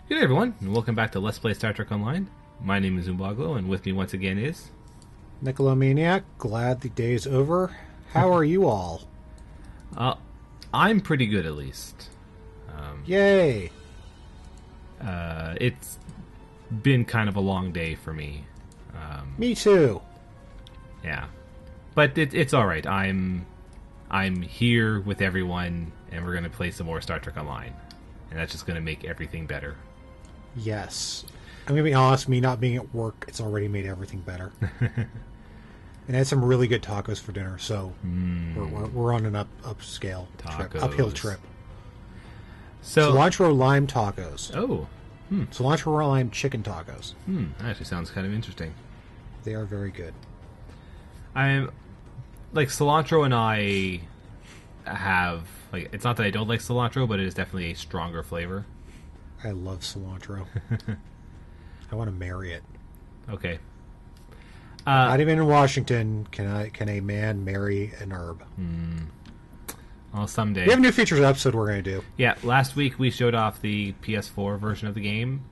Good day, everyone, and welcome back to Let's Play Star Trek Online. My name is Umbaglo, and with me once again is... Nicolomaniac, glad the day's over. How are you all? I'm pretty good, at least. Yay! It's been kind of a long day for me. Me too. Yeah. But it's alright. I'm here with everyone, and we're going to play some more Star Trek Online. And that's just going to make everything better. Yes. I'm going to be honest, me not being at work, it's already made everything better. And I had some really good tacos for dinner, so we're on an upscale trip, uphill trip. So cilantro lime tacos. Oh. Cilantro lime chicken tacos. That actually sounds kind of interesting. They are very good. I'm like cilantro, and I have like, it's not that I don't like cilantro, but it is definitely a stronger flavor. I love cilantro. I want to marry it. Okay. Not even in Washington can a man marry an herb. Well, someday. We have a new features episode we're going to do. Yeah, last week we showed off the PS4 version of the game.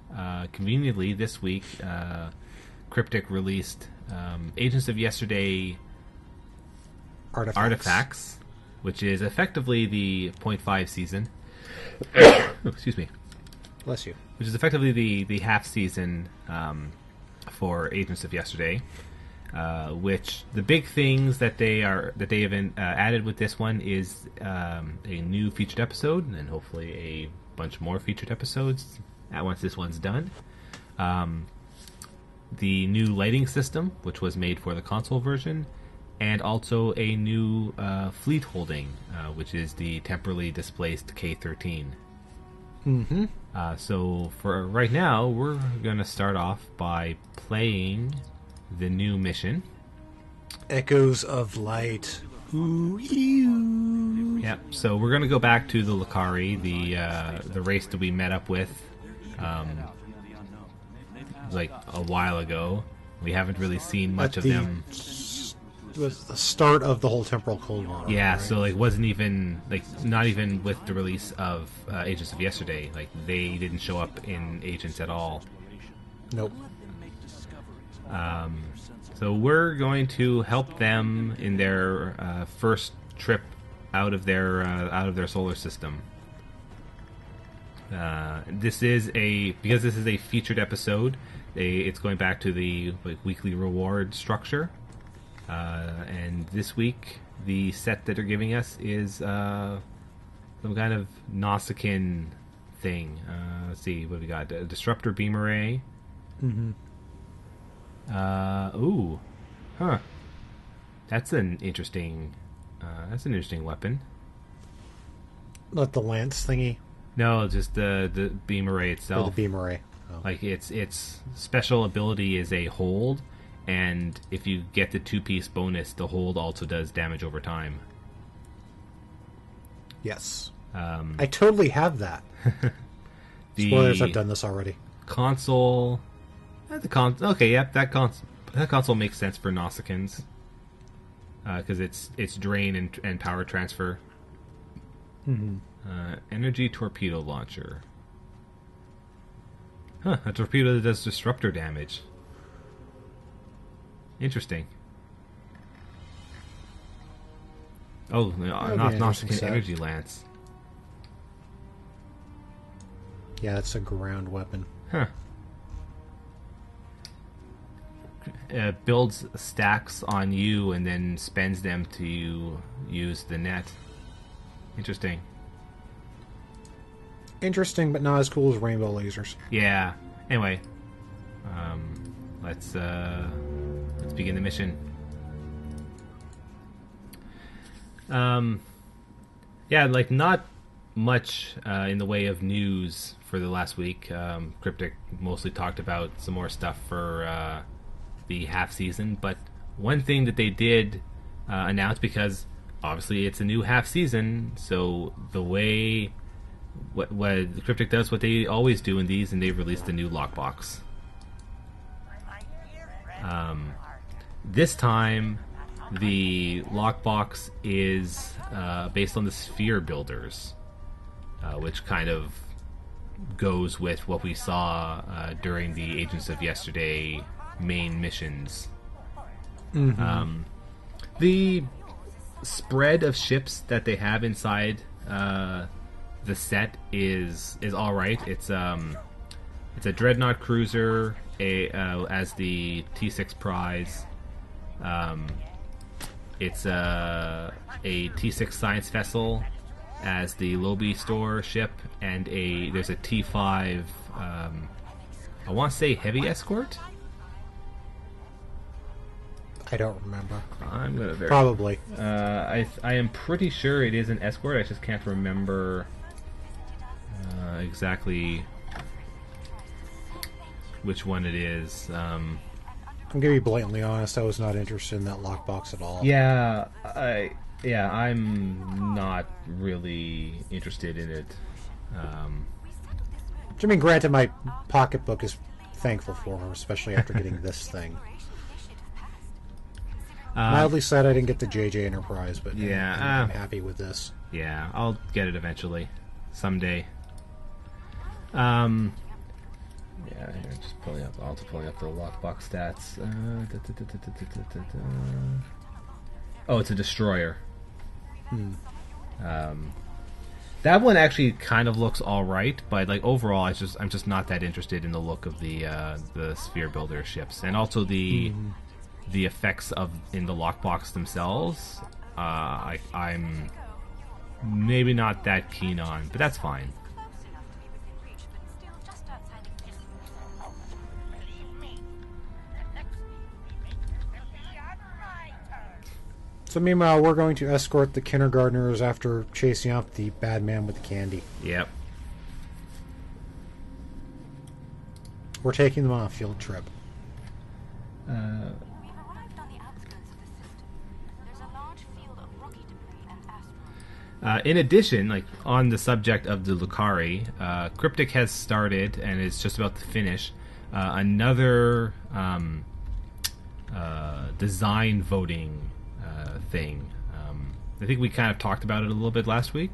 Conveniently, this week, Cryptic released Agents of Yesterday Artifacts, which is effectively the .5 season. Excuse me. Bless you. Which is effectively the half season for Agents of Yesterday. Which the big things that they have added with this one is a new featured episode, and hopefully a bunch more featured episodes once this one's done. The new lighting system, which was made for the console version, and also a new fleet holding, which is the temporarily displaced K-13. Mm-hmm. So for right now, we're going to start off by playing the new mission. Echoes of Light. Ooh, ew. Yep. So we're going to go back to the Lakari, the race that we met up with, like a while ago. We haven't really seen much of them. It was the start of the whole temporal Cold War. Yeah. Right? So like, wasn't even like, not even with the release of Agents of Yesterday. Like, they didn't show up in Agents at all. Nope. So we're going to help them in their first trip out of their solar system. This is because this is a featured episode. It's going back to the weekly reward structure. And this week, the set that they're giving us is some kind of Nausicaan thing. Let's see what we got. A disruptor beam array. Mm-hmm. Ooh. Huh. That's an interesting weapon. Not the lance thingy? No, just the beam array itself. Or the beam array. Oh. Like, its special ability is a hold, and if you get the 2-piece bonus, the hold also does damage over time. Yes. I totally have that. Spoilers, I've done this already. Console... Okay, yep, that console makes sense for Nausicaans. Because it's drain and power transfer. Mm-hmm. Energy torpedo launcher. Huh, a torpedo that does disruptor damage. Interesting. Oh, Nausicaan energy lance. Yeah, it's a ground weapon. Huh. Builds stacks on you and then spends them to use the net. Interesting. Interesting, but not as cool as rainbow lasers. Yeah. Anyway, let's begin the mission. Yeah, like, not much in the way of news for the last week. Cryptic mostly talked about some more stuff for the half season, but one thing that they did announce, because obviously it's a new half season, so the way what Cryptic does what they always do in these, and they released a new lockbox. This time the lockbox is based on the sphere builders, which kind of goes with what we saw during the Agents of Yesterday main missions. The spread of ships that they have inside the set is all right. It's a dreadnought cruiser as the T6 prize. It's a T6 science vessel as the Lobby store ship, and there's a T5. I want to say heavy escort. I don't remember. I'm gonna verify. Probably. I am pretty sure it is an escort. I just can't remember exactly which one it is. I'm gonna be blatantly honest. I was not interested in that lockbox at all. Yeah, I'm not really interested in it. I mean, granted, my pocketbook is thankful for her, especially after getting this thing. Mildly sad I didn't get the JJ Enterprise, but yeah, I'm happy with this. Yeah, I'll get it eventually, someday. Yeah, here, just pulling up. Also pulling up the lockbox stats. Oh, it's a destroyer. That one actually kind of looks all right, but like overall, I'm just not that interested in the look of the sphere builder ships, and also the effects in the lockbox themselves. I'm maybe not that keen on, but that's fine. So meanwhile, we're going to escort the kindergartners after chasing off the bad man with the candy. Yep. We're taking them on a field trip. We've arrived on the outskirts of the system. There's a large field of rocky debris and asteroids. In addition, like on the subject of the Lucari, Cryptic has started and is just about to finish another design voting thing. I think we kind of talked about it a little bit last week.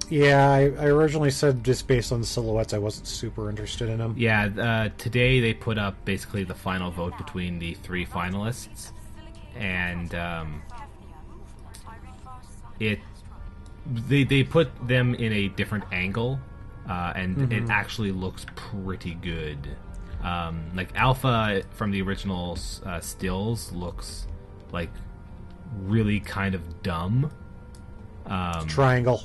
Yeah, I originally said just based on the silhouettes, I wasn't super interested in them. Yeah, today they put up basically the final vote between the three finalists, and they put them in a different angle, and it actually looks pretty good. Like Alpha from the original stills looks like really kind of dumb. Triangle.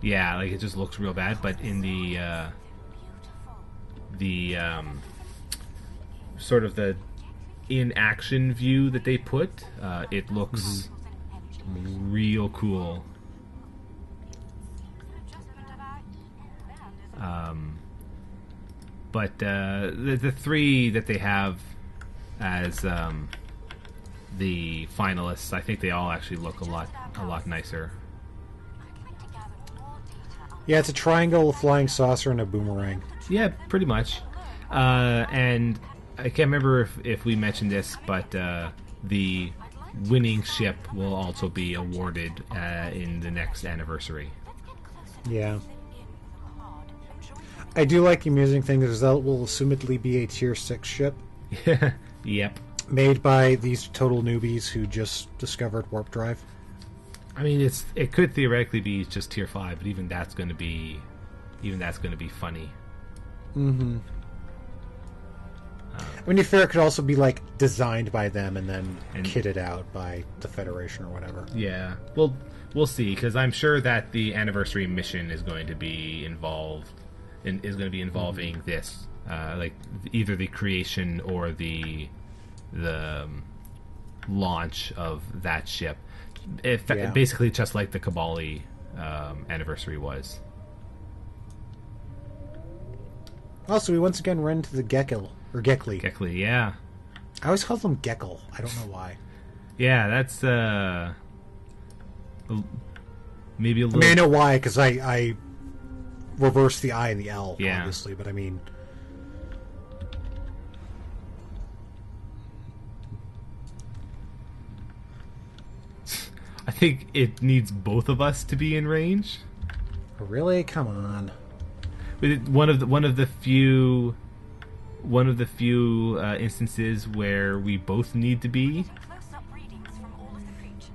Yeah, like it just looks real bad. But in the sort of the in action view that they put, it looks real cool. But the three that they have as the finalists, I think they all actually look a lot nicer. Yeah, it's a triangle, a flying saucer, and a boomerang. Yeah, pretty much. And I can't remember if we mentioned this, but the winning ship will also be awarded in the next anniversary. Yeah. I do like the amusing thing is that will assumedly be a tier 6 ship. Yep. Made by these total newbies who just discovered warp drive. I mean, it could theoretically be just tier 5, but even that's going to be funny. Mm-hmm. I mean, to be fair, it could also be like designed by them and then kitted out by the Federation or whatever. Yeah, well, we'll see, because I'm sure that the anniversary mission is going to be involving this, like either the creation or the launch of that ship. Basically, just like the Kabali anniversary was. Also, we once again run into the Gekil or Gekli. Gekli, yeah. I always call them Gekil. I don't know why. Yeah, that's maybe a little. I mean, I know why because I reverse the I and the L, yeah. Obviously, but I mean. I think it needs both of us to be in range. Really? Come on. one of the few instances where we both need to be. Getting close-up readings from all of the creatures.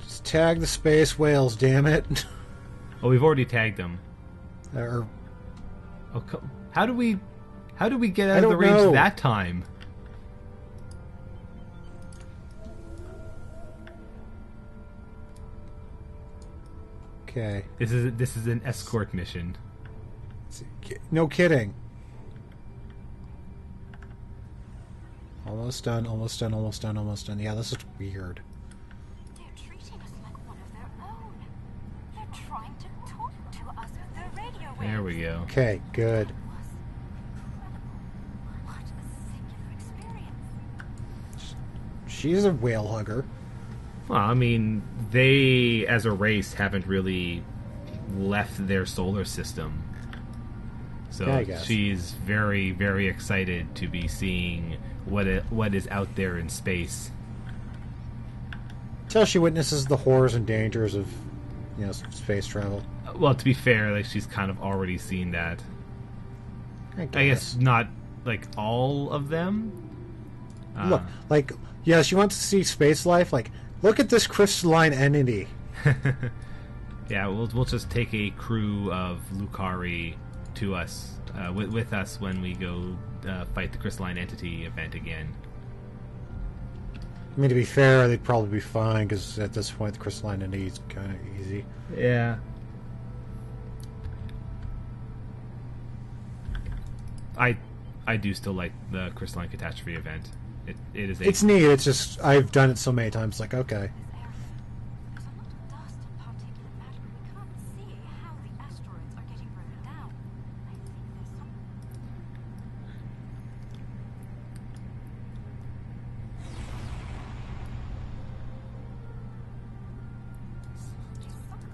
Just tag the space whales, damn it. Oh, we've already tagged them. Or Oh, how do we get out I of the don't range know. that time? okay. This is an escort mission. No kidding. Almost done, almost done, almost done, almost done. Yeah, this is weird. They're treating us like one of their own. They're trying to talk to us with their radio waves. There we go. Okay, good. It was incredible. What a singular experience. She's a whale hugger. Well, I mean, they as a race haven't really left their solar system. So Yeah, I guess. she's very, very excited to be seeing what is out there in space. Till she witnesses the horrors and dangers of, space travel. Well, to be fair, like she's kind of already seen that. I guess not like all of them. Look, like, yeah, she wants to see space life. Like, look at this crystalline entity. Yeah, we'll just take a crew of Lucari to us with us when we go fight the crystalline entity event again. I mean, to be fair, they'd probably be fine because at this point, the crystalline entity is kind of easy. Yeah. I do still like the crystalline catastrophe event. It is a It's neat. It's just I've done it so many times. Like, okay, There's a lot of dust and particulate matter. We can't see how the asteroids are getting broken down. I think there's some.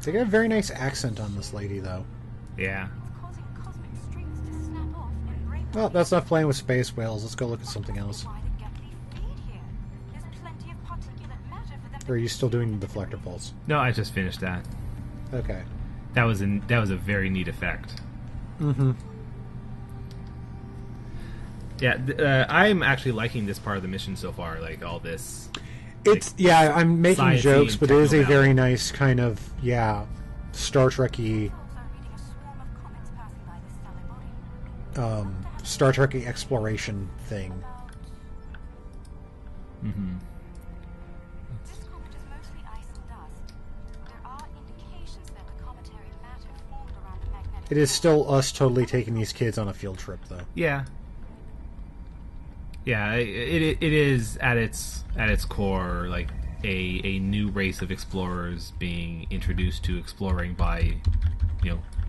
they got a very nice accent on this lady, though. yeah. It's causing cosmic strings to snap off and break. Well, that's not playing with space whales. Let's go look at something else. Why the Gatley feed here? There's plenty of particulate matter for them. Or are you still doing the deflector pulse? No, I just finished that. Okay. That was a very neat effect. Mm-hmm. Yeah, I'm actually liking this part of the mission so far. Like all this. It's I'm making science-y jokes, and but it is a techno very balance. nice kind of Star Trek-y, Controls are reading a swarm of comets passing by this stellar body. Star Trek-y exploration thing. Mm-hmm. This comet is mostly ice and dust. There are indications that the cometary matter formed around the magnetic. It is still us totally taking these kids on a field trip, though. Yeah. Yeah, it is at its core like a new race of explorers being introduced to exploring by,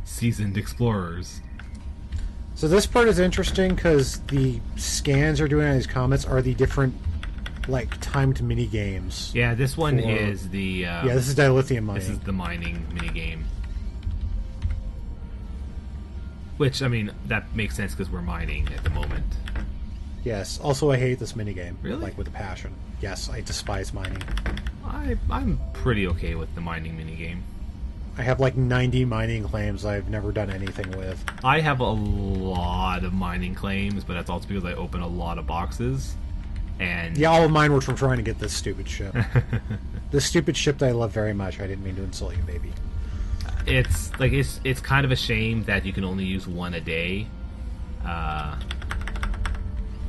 seasoned explorers. So this part is interesting because the scans are doing on these comets are the different, timed mini games. Yeah, this one For- is the Yeah, this is dilithium mining. this is the mining minigame. Which, I mean, that makes sense because we're mining at the moment. Yes. Also, I hate this minigame. Really? With a passion. Yes, I despise mining. I'm pretty okay with the mining minigame. I have 90 mining claims I've never done anything with. I have a lot of mining claims, but that's also because I open a lot of boxes. And Yeah, all of mine were from trying to get this stupid ship. This stupid ship that I love very much. I didn't mean to insult you, baby. it's kind of a shame that you can only use one a day.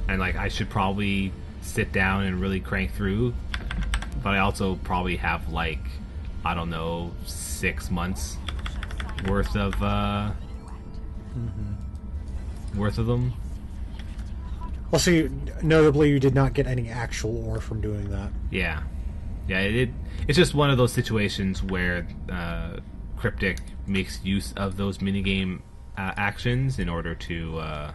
And I should probably sit down and really crank through, but I also probably have I don't know, 6 months worth of worth of them. Also, notably, you did not get any actual ore from doing that. Yeah, it's just one of those situations where Cryptic makes use of those minigame actions in order to.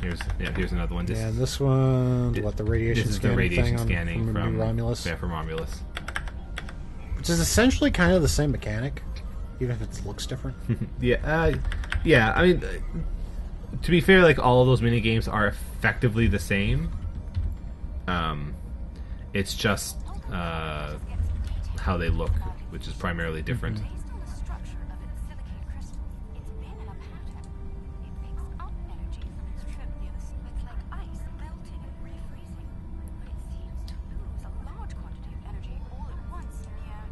Here's another one. And this one, the radiation This is scanning the radiation thing scanning from Romulus, Yeah, from Romulus. which is essentially kind of the same mechanic, even if it looks different. Yeah. I mean, to be fair, all of those mini games are effectively the same. It's just how they look, which is primarily different. Based on the structure of its silicate crystals, it's been in a pattern. It picks up energy from its trip near the it's like ice melting and refreezing. But it seems to lose a large quantity of energy all at once near here.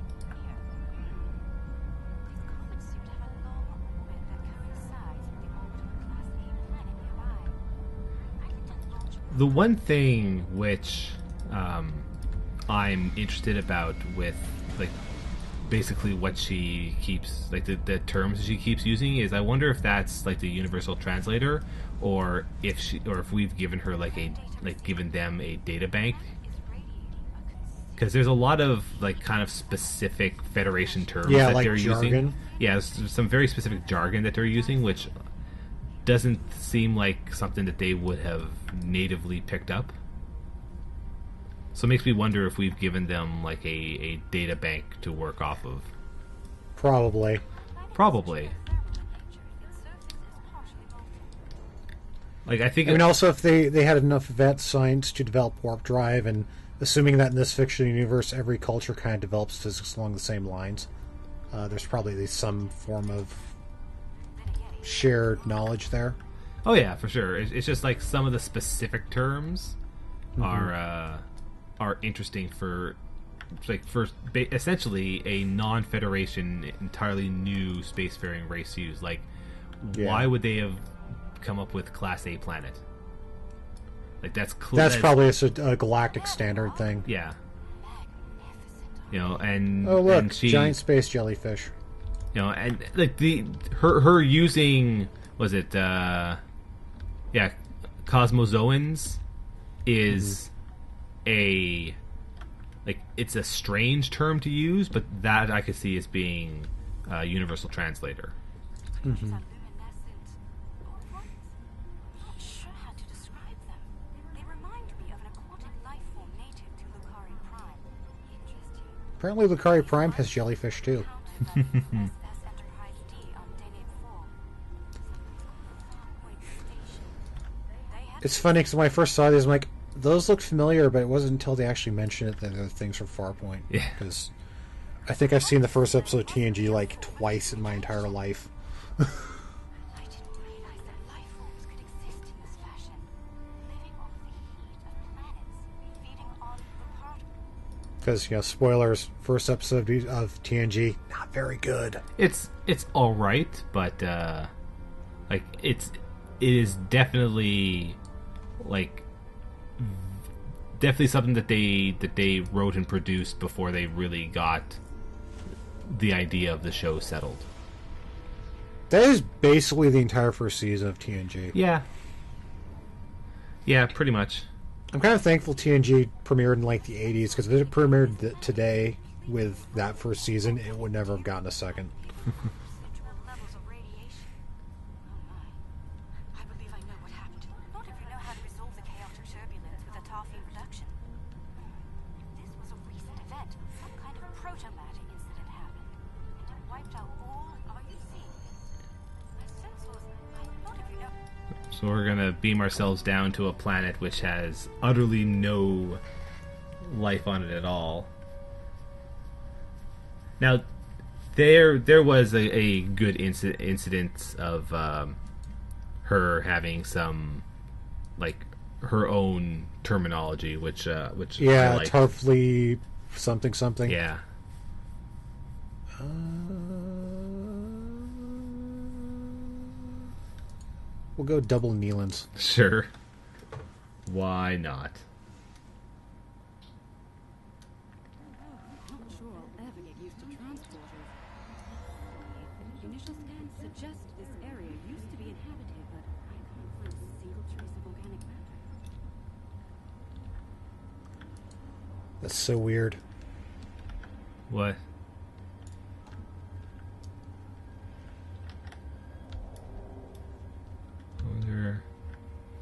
These comets seem to have a long orbit that coincides with the orbit of a Class A planet nearby. I looked at launch The one thing which I'm interested about with, like, basically what she keeps, like, the terms she keeps using is, I wonder if that's like the universal translator, or if we've given her given them a data bank, is radiating a because there's a lot of like kind of specific Federation terms Yeah, that like they're using. jargon. Yeah, there's some very specific jargon that they're using, which doesn't seem like something that they would have natively picked up. So it makes me wonder if we've given them like a data bank to work off of. Probably. Probably. Like, I think I mean, also, if they had enough advanced science to develop warp drive, and assuming that in this fiction universe every culture kind of develops physics along the same lines, there's probably at least some form of shared knowledge there. oh yeah, for sure. It's just like some of the specific terms are interesting for essentially a non-Federation, entirely new spacefaring race to use. Like, why would they have come up with Class A planet? Like, that's Probably a galactic standard thing. yeah. You know, and Oh, look, and she, giant space jellyfish. you know, and like her using, was it cosmozoans is it's a strange term to use, but that I could see as being a universal translator. creatures are luminescent. What? I'm not sure how to describe them. They remind me of an aquatic life form native to Lucari Prime. Interesting. Apparently, Lucari Prime has jellyfish too. Encountered them SS Enterprise D on Deneb 4. Wait, station. They had It's funny because when I first saw these, I'm like, those look familiar, but it wasn't until they actually mentioned it that they're things from Farpoint. Yeah. Because I think I've seen the first episode of TNG like twice in my entire life. I didn't realize that life forms could exist in this fashion, living off the heat of planets, feeding on the particles. Because, spoilers, first episode of TNG, not very good. It's all right, but like it is definitely like definitely something that they wrote and produced before they really got the idea of the show settled. That is basically the entire first season of TNG. Yeah, pretty much. I'm kind of thankful TNG premiered in like the 80s, because if it premiered today with that first season, it would never have gotten a second. Residual levels of radiation. Oh my. I believe I know what happened. Not if you know how to resolve the chaotic turbulence with a Tarfine reduction. This was a recent event. Some kind of proto-matter incident happened. And it wiped out all. Are you seeing this? My sense was. Not if you know. So we're gonna beam ourselves down to a planet which has utterly no life on it at all. Now, there was a good incident of her having some, like, her own terminology, which I Yeah, liked. Tarfleet something something. Yeah. We'll go double Neelands. Sure. Why not? Not sure I'll ever get used to transporters. Initial scans suggest this area used to be inhabited, but I can't find a single trace of organic matter. That's so weird. What?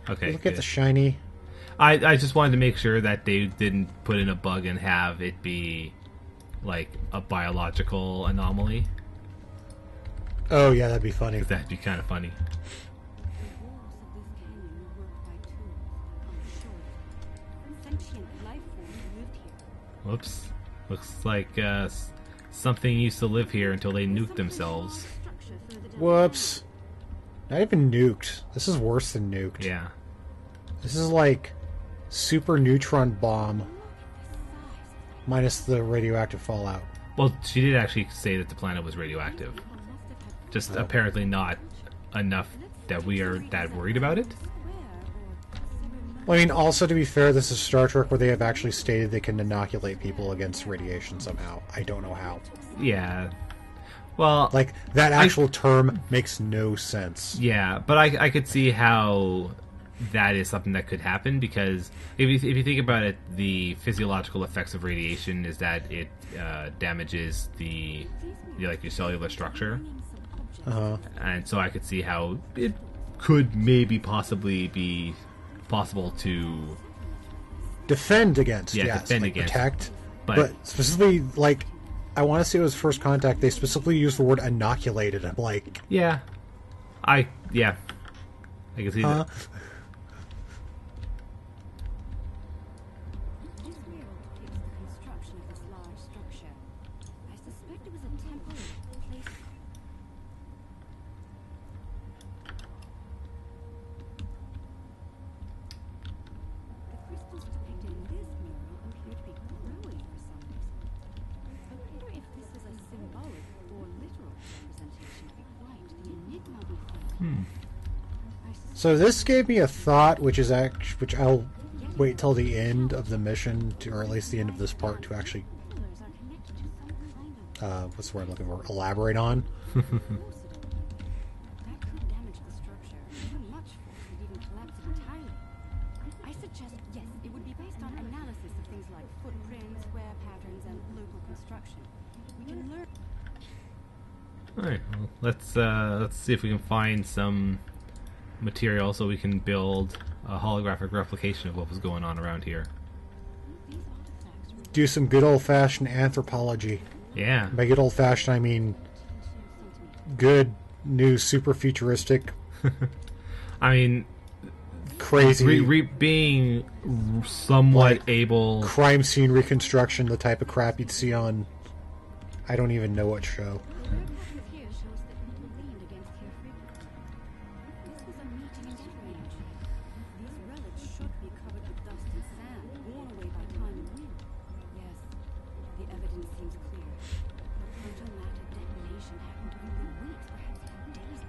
Okay. Look at good. the shiny. I just wanted to make sure that they didn't put in a bug and have it be like a biological anomaly. Oh yeah, that'd be funny. That'd be kind of funny. The walls of this canyon were worked by tools, I'm sure. Some sentient life forms lived here. Whoops. Looks like something used to live here until they nuked themselves. Structure further down. Whoops. Not even nuked. This is worse than nuked. Yeah. This is like super neutron bomb minus the radioactive fallout. Well, she did actually say that the planet was radioactive. Just apparently not enough that we are that worried about it. Well, I mean, also to be fair, this is Star Trek where they have actually stated they can inoculate people against radiation somehow. I don't know how. Yeah. Well, Like, that actual term makes no sense. yeah, but I could see how that is something that could happen because if you think about it, the physiological effects of radiation is that it damages like your cellular structure, Uh-huh. and so I could see how it could maybe possibly be possible to Defend against, Yeah, yes. defend like against. protect. But- But specifically, like, I want to say it was First Contact, they specifically used the word inoculated. I'm like, yeah, I can see huh? that. This mural depicts the construction of this large structure. I suspect it was a temporary place. The crystals depicted in this mural appear to be growing for some reason. I wonder if this is a symbolic or literal representation of light, the enigma we think. I suspect So this gave me a thought, which I'll wait till the end of the mission, or at least the end of this part, to actually, pillars are connected to some kind of what's the word I'm looking for, elaborate on. force at all. That could damage the structure. Too much force could even collapse it entirely. I suggest, yes, it would be based on analysis of things like footprints, wear patterns, and local construction. We can learn. All right, well, let's see if we can find some material so we can build a holographic replication of what was going on around here. These artifacts were Do some good old-fashioned anthropology. Yeah, By good old-fashioned, I mean centimeters. good, new, super futuristic, I mean, crazy being somewhat Like, able. crime scene reconstruction, the type of crap you'd see on, I don't even know what show. The wear pattern here shows that people leaned against here frequently. This was a meeting and range. These relics should be covered with dust and sand, worn away by time and wind. Yes, the evidence seems clear. The proto matter detonation happened during the weeks, perhaps even days.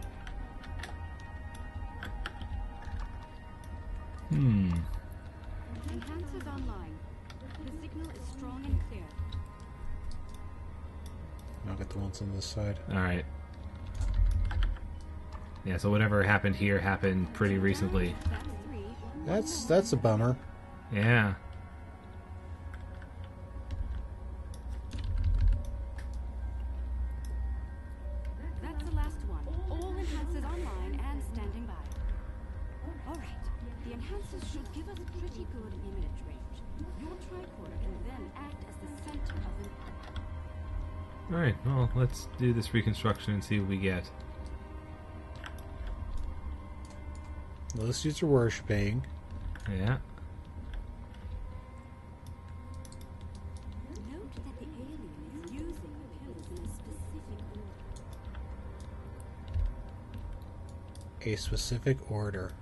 Enhancers online. The signal is strong and clear. I'll get the ones on this side. All right. Yeah, so whatever happened here happened pretty recently. That's 3. That's a bummer. Yeah. That's the last one. All enhancers online and standing by. Alright, the enhancers should give us pretty good image range. Your tricorder can then act as the center of impact. All right. Well, let's do this reconstruction and see what we get. Those dudes are worshipping. Yeah. Note that the alien is using the pillars in a specific order. A specific order.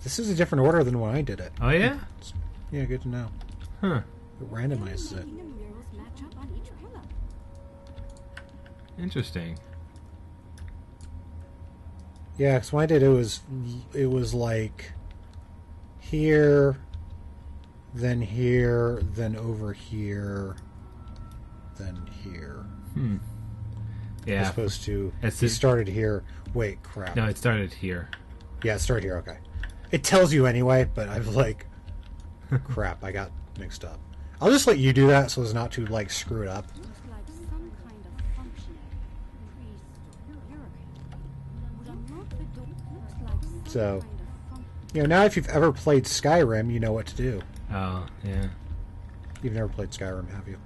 This is a different order than when I did it. Oh yeah. Yeah, good to know. Huh. It randomizes it. Making the murals match up on each pillar. Interesting. Yeah, because when I did it was like here, then over here, then here. As Yeah. opposed to It's he just- started here. Wait, crap. No, it started here. Yeah, it started here. Okay, it tells you anyway, but I'm like, crap, I got mixed up. I'll just let you do that so as not to like screw it up. Looks like some kind of functionary, priest, bureaucrat. Would unlock the door. Looks like some So- kind of You know, now if you've ever played Skyrim, you know what to do. Oh yeah. You've never played Skyrim, have you?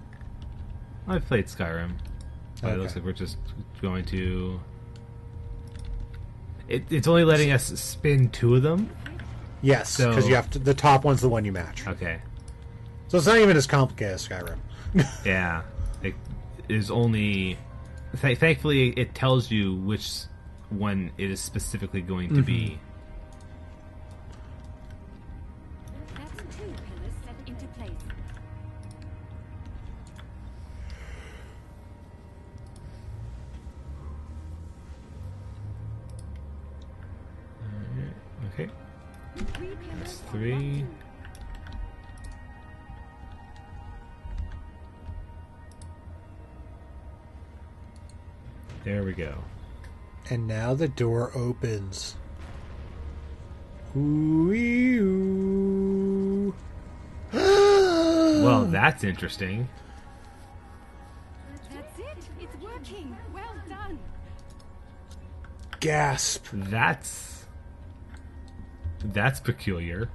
I've played Skyrim. But it looks Okay. like we're just going to. It's only letting us spin 2 of them. Yes, because So- you have to. The top one's the one you match. Okay. So it's not even as complicated as Skyrim. Yeah, it is only. Thankfully, it tells you which one it is specifically going to be. That's 2 pillars set into place. Okay, 3 pillars that's are 3. locked in. There we go. And now the door opens. Ooh. Well, that's interesting. That's it. It's working. Well done. Gasp. That's peculiar.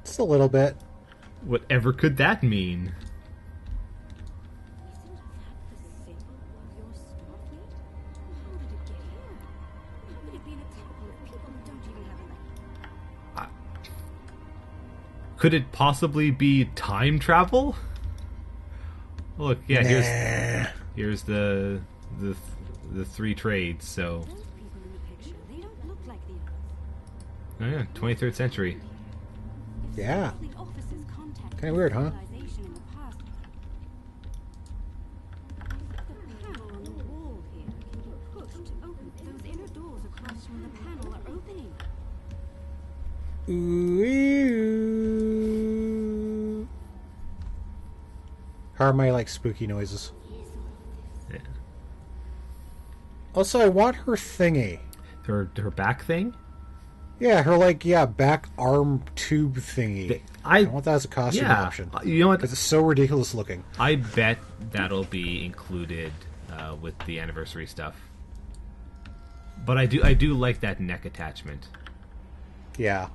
Just a little bit. Whatever could that mean? Isn't that the symbol of your Starfleet? How did it get here? How could it be in a temple of people who don't even have a name? Could it possibly be time travel? Look, yeah, Nah. here's the 3 trades. So, Those people in the picture, they don't look like the others. oh yeah, 23rd century. If Yeah. Starfleet officers contacted Kinda weird, huh? civilization in the past, the panel on the wall here can be pushed to open. Those inner doors across from the panel are opening. Ooh. How are my spooky noises? Yeah. Also, I want her thingy. Her back thing. Yeah, her back arm tube thingy. I want that as a costume Yeah, option. you know what? Because it's so ridiculous looking. I bet that'll be included with the anniversary stuff. But I do like that neck attachment. Yeah.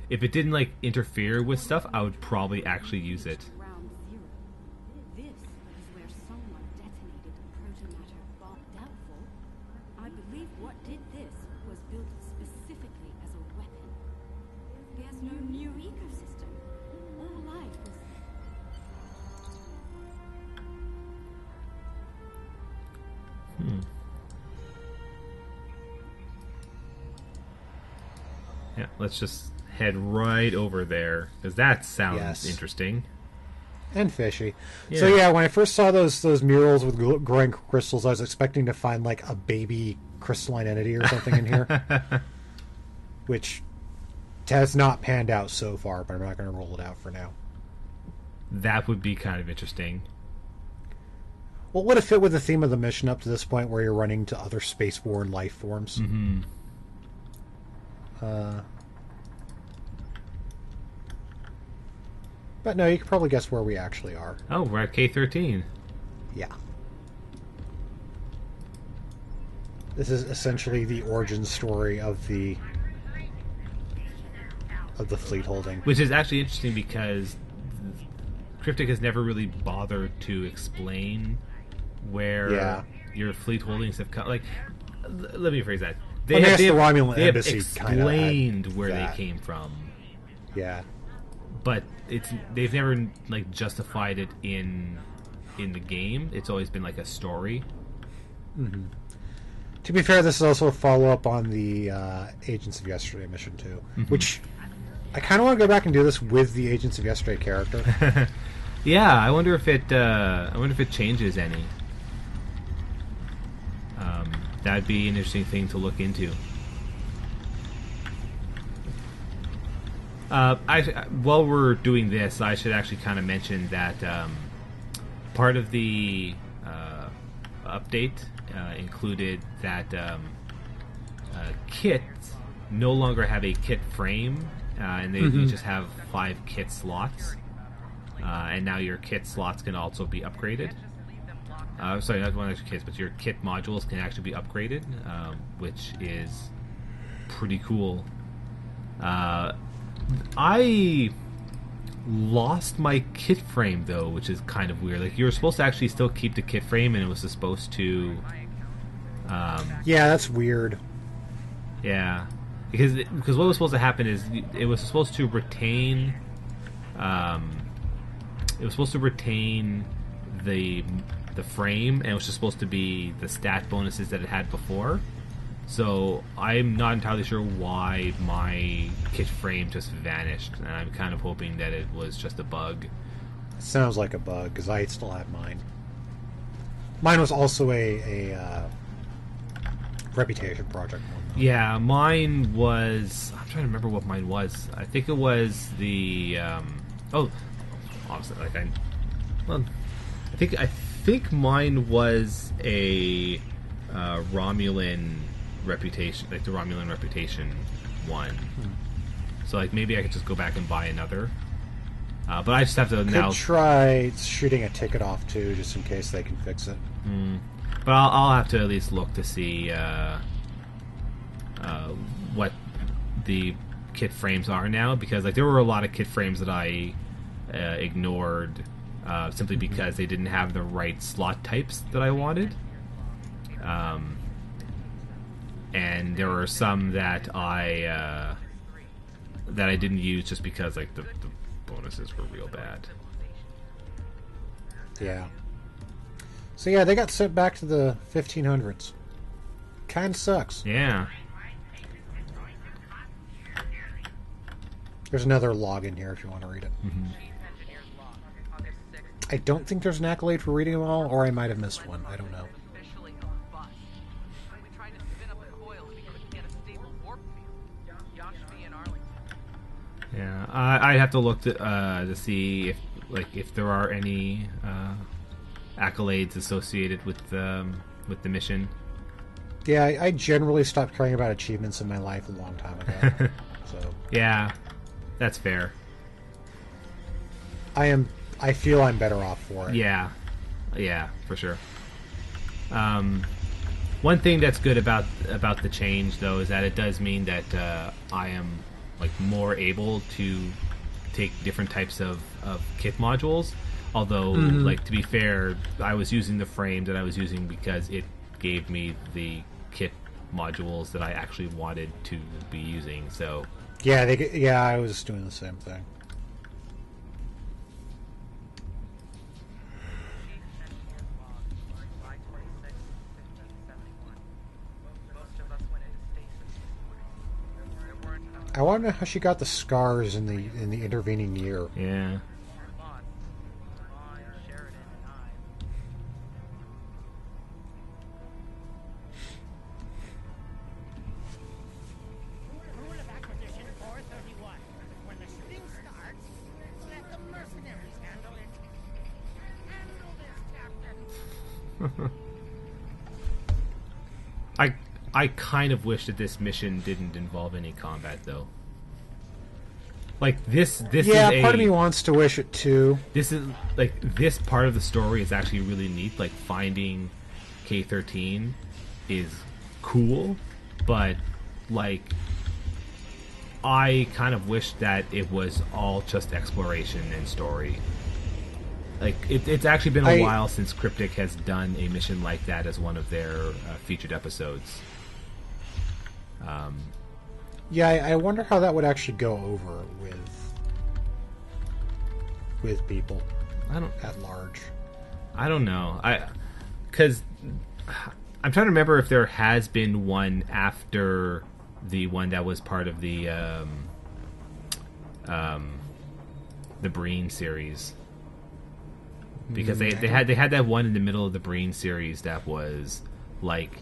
If it didn't interfere with stuff, I would probably actually use it. Ground zero. This is where someone detonated protomatter bomb. Doubtful. I believe what did this was built specifically as a weapon. There's no new ecosystem. All life was. Yeah, let's just head right over there because that sounds Yes. interesting. And fishy. Yeah. So yeah, when I first saw those murals with growing crystals, I was expecting to find a baby crystalline entity or something in here. Which has not panned out so far, but I'm not going to roll it out for now. That would be kind of interesting. Well, would it fit with the theme of the mission up to this point where you're running to other spaceborne life forms? Mm-hmm. But no, you can probably guess where we actually are. Oh, we're at K13. Yeah. This is essentially the origin story of the fleet holding. Which is actually interesting because Cryptic has never really bothered to explain where Yeah. your fleet holdings have come. Let me rephrase that. I guess the Romulan they have embassy kinda had explained where that. they came from, Yeah. but they've never justified it in the game. It's always been a story. To be fair, this is also a follow-up on the Agents of Yesterday mission too, which I kind of want to go back and do this with the Agents of Yesterday character. Yeah, I wonder if it changes any. That'd be an interesting thing to look into. While we're doing this, I should actually kind of mention that part of the update included that kits no longer have a kit frame, and you just have 5 kit slots. And now your kit slots can also be upgraded. Sorry, not one of your kits, but your kit modules can actually be upgraded, which is pretty cool. I lost my kit frame though, which is kind of weird. You were supposed to actually still keep the kit frame, and it was supposed to. Yeah, that's weird. Yeah, because what was supposed to happen is it was supposed to retain it was supposed to retain the frame, and it was just supposed to be the stat bonuses that it had before. So I'm not entirely sure why my kit frame just vanished, and I'm kind of hoping that it was just a bug. Sounds like a bug, because I still have mine. Mine was also a reputation project one. Yeah, mine was... I'm trying to remember what mine was. I think it was the... obviously, like I think mine was a Romulan reputation, like the Romulan reputation one. So like maybe I could just go back and buy another. But I just have to now try shooting a ticket off too, just in case they can fix it. But I'll have to at least look to see what the kit frames are now, because like there were a lot of kit frames that I ignored simply because they didn't have the right slot types that I wanted. And there were some that I didn't use just because like the bonuses were real bad. Yeah. So yeah, they got sent back to the 1500s. Kind of sucks. Yeah. There's another log in here if you want to read it. I don't think there's an accolade for reading them all, or I might have missed one. I don't know. Yeah, I'd have to look to see if there are any accolades associated with the mission. Yeah, I generally stopped caring about achievements in my life a long time ago. So yeah, that's fair. I feel I'm better off for it. Yeah, for sure. One thing that's good about the change, though, is that it does mean that I am like more able to take different types of kit modules. Although, like, to be fair, I was using the frame that I was using because it gave me the kit modules that I actually wanted to be using. So yeah, I was doing the same thing. I want to know how she got the scars in the intervening year. Yeah. Rule of acquisition 431. When the shooting starts, let the mercenaries handle it. Handle this, Captain. I kind of wish that this mission didn't involve any combat, though. Like this Yeah, is part of me wants to wish it too. This is like this part of the story is actually really neat. Like finding K-13 is cool, but like I kind of wish that it was all just exploration and story. Like it's actually been a while since Cryptic has done a mission like that as one of their featured episodes. Yeah, I wonder how that would actually go over with people. At large. I don't know. Because I'm trying to remember if there has been one after the one that was part of the Breen series. Because they had that one in the middle of the Breen series that was like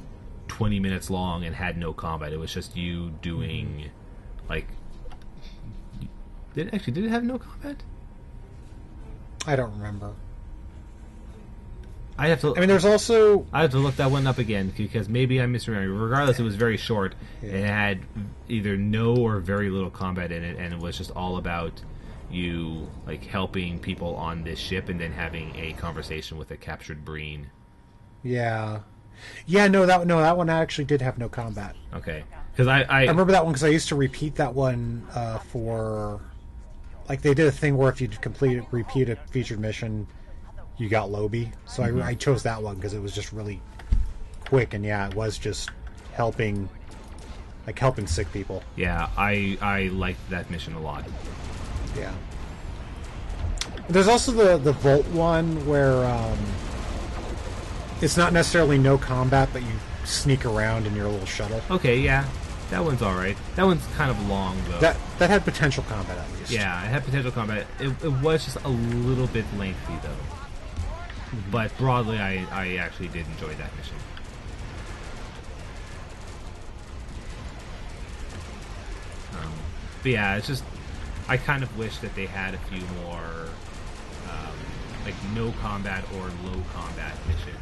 20 minutes long and had no combat. It was just you doing like did it have no combat? I don't remember. I have to. I mean, there's also. I have to look that one up again because maybe I'm misremembering. Regardless, it was very short. Yeah. And it had either no or very little combat in it, and it was just all about you like helping people on this ship and then having a conversation with a captured Breen. Yeah. That one actually did have no combat. Okay, because I remember that one because I used to repeat that one for. Like they did a thing where if you repeat a featured mission, you got Lobby. So I chose that one because it was just really quick, and yeah, it was just helping sick people. Yeah, I liked that mission a lot. Yeah. There's also the Volt one where it's not necessarily no combat, but you sneak around in your little shuttle. Okay, yeah, that one's all right. That one's kind of long though. That had potential combat at least. Yeah, it had potential combat. It was just a little bit lengthy though. But broadly, I actually did enjoy that mission. But yeah, it's just I kind of wish that they had a few more like no combat or low combat missions.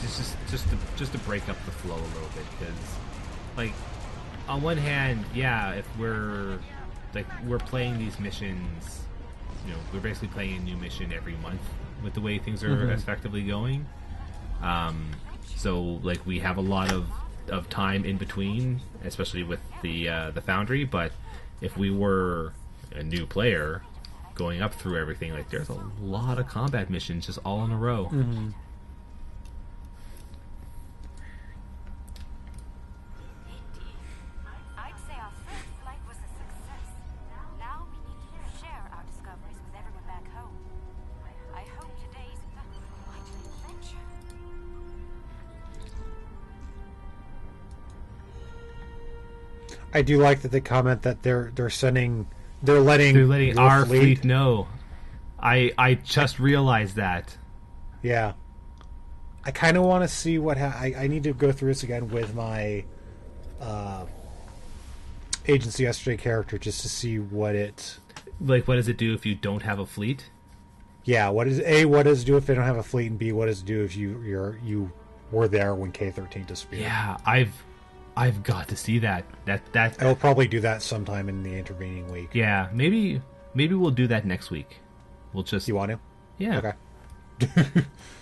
It's just to break up the flow a little bit, because like on one hand, yeah, if we're playing these missions, you know, we're basically playing a new mission every month with the way things are effectively going. So like we have a lot of time in between, especially with the Foundry. But if we were a new player going up through everything, like there's a lot of combat missions just all in a row. I'd say our first flight was a success. Now we need to share our discoveries with everyone back home. I hope today's quite an adventure. I do like that they comment that they're letting Our fleet fleet know. I just realized that. Yeah. I kind of want to see what I need to go through this again with my Agency Yesterday character just to see what it... Like, what does it do if you don't have a fleet? Yeah, what does it do if they don't have a fleet, and B, what does it do if you were there when K-13 disappeared? Yeah, I've got to see that. That I'll probably do that sometime in the intervening week. Yeah, maybe we'll do that next week. We'll just... You want to? Yeah. Okay.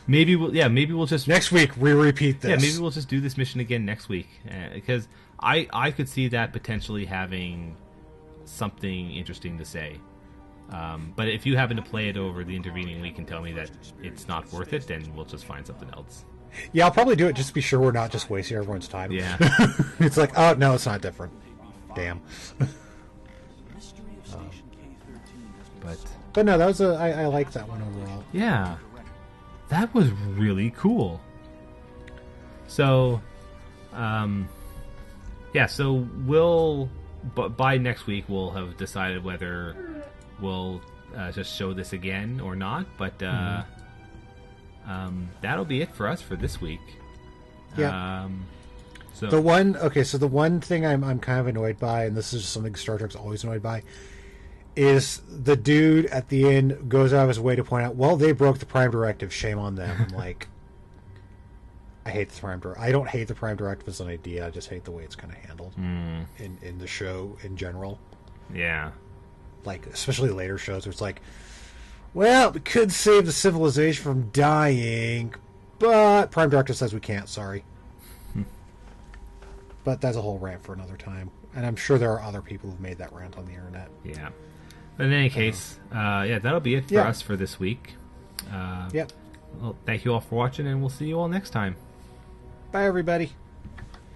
Maybe we'll just... Next week, we repeat this. Yeah, maybe we'll just do this mission again next week. Because I could see that potentially having something interesting to say. But if you happen to play it over the intervening week and tell me that it's not worth it, then we'll just find something else. Yeah, I'll probably do it just to be sure we're not just wasting everyone's time. Yeah. It's like, oh, no, it's not different. Damn. But no, that was I like that one overall. Yeah. That was really cool. So, yeah, so by next week we'll have decided whether we'll just show this again or not, but that'll be it for us for this week. Yeah. So the one thing I'm kind of annoyed by, and this is just something Star Trek's always annoyed by, is the dude at the end goes out of his way to point out, well, they broke the Prime Directive, shame on them. I'm like, I hate the Prime Directive. I don't hate the Prime Directive as an idea, I just hate the way it's kind of handled in the show in general. Yeah. Like, especially later shows where it's like, well, we could save the civilization from dying, but Prime Directive says we can't, sorry. But that's a whole rant for another time. And I'm sure there are other people who've made that rant on the internet. Yeah. But in any case, yeah, that'll be it for us for this week. Yep. Well, thank you all for watching, and we'll see you all next time. Bye, everybody.